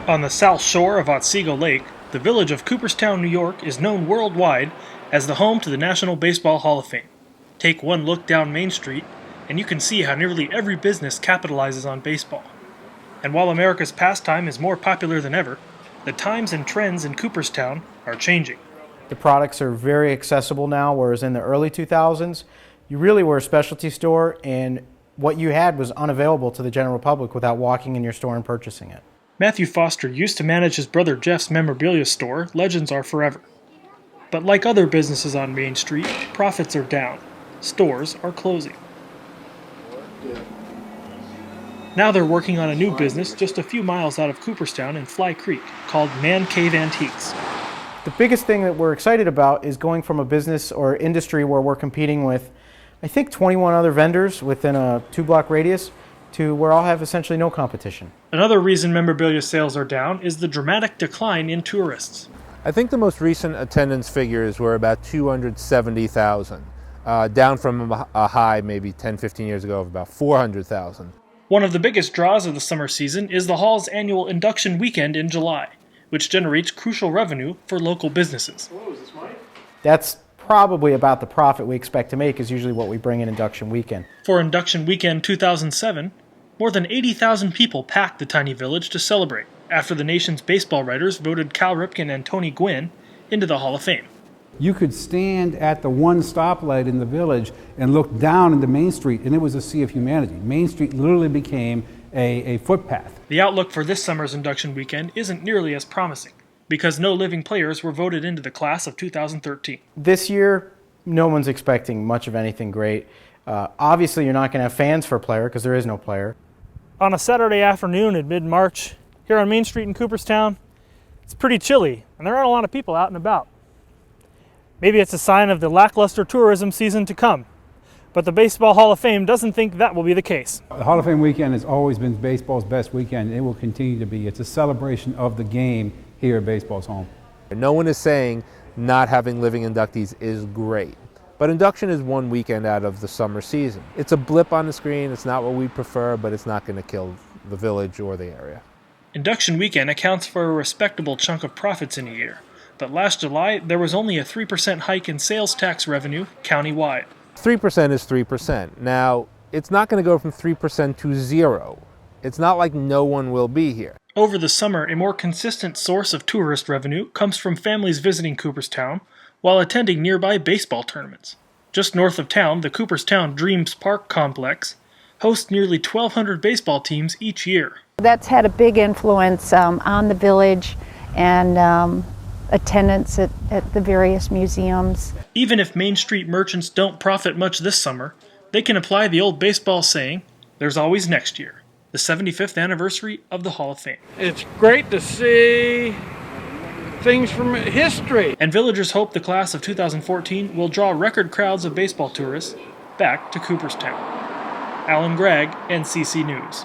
On the south shore of Otsego Lake, the village of Cooperstown, New York is known worldwide as the home to the National Baseball Hall of Fame. Take one look down Main Street, and you can see how nearly every business capitalizes on baseball. And while America's pastime is more popular than ever, the times and trends in Cooperstown are changing. The products are very accessible now, whereas in the early 2000s, you really were a specialty store, and what you had was unavailable to the general public without walking in your store and purchasing it. Matthew Foster used to manage his brother Jeff's memorabilia store, Legends Are Forever. But like other businesses on Main Street, profits are down. Stores are closing. Now they're working on a new business just a few miles out of Cooperstown in Fly Creek called Man Cave Antiques. The biggest thing that we're excited about is going from a business or industry where we're competing with, I think, 21 other vendors within a 2-block radius to where I'll have essentially no competition. Another reason memorabilia sales are down is the dramatic decline in tourists. I think the most recent attendance figures were about 270,000, down from a high maybe 10, 15 years ago of about 400,000. One of the biggest draws of the summer season is the Hall's annual induction weekend in July, which generates crucial revenue for local businesses. That's probably about the profit we expect to make is usually what we bring in induction weekend. For induction weekend 2007, more than 80,000 people packed the tiny village to celebrate after the nation's baseball writers voted Cal Ripken and Tony Gwynn into the Hall of Fame. You could stand at the one stoplight in the village and look down into Main Street, and it was a sea of humanity. Main Street literally became a footpath. The outlook for this summer's induction weekend isn't nearly as promising, because no living players were voted into the class of 2013. This year, no one's expecting much of anything great. Obviously, you're not going to have fans for a player because there is no player. On a Saturday afternoon in mid-March, here on Main Street in Cooperstown, it's pretty chilly, and there aren't a lot of people out and about. Maybe it's a sign of the lackluster tourism season to come, but the Baseball Hall of Fame doesn't think that will be the case. The Hall of Fame weekend has always been baseball's best weekend, and it will continue to be. It's a celebration of the game here at baseball's home. No one is saying not having living inductees is great, but induction is one weekend out of the summer season. It's a blip on the screen, it's not what we prefer, but it's not going to kill the village or the area. Induction weekend accounts for a respectable chunk of profits in a year, but last July there was only a 3% hike in sales tax revenue countywide. 3% is 3%. Now, it's not going to go from 3% to 0. It's not like no one will be here. Over the summer, a more consistent source of tourist revenue comes from families visiting Cooperstown while attending nearby baseball tournaments. Just north of town, the Cooperstown Dreams Park complex hosts nearly 1,200 baseball teams each year. That's had a big influence on the village and attendance at the various museums. Even if Main Street merchants don't profit much this summer, they can apply the old baseball saying, "There's always next year," the 75th anniversary of the Hall of Fame. It's great to see things from history. And villagers hope the class of 2014 will draw record crowds of baseball tourists back to Cooperstown. Alan Gragg, NCC News.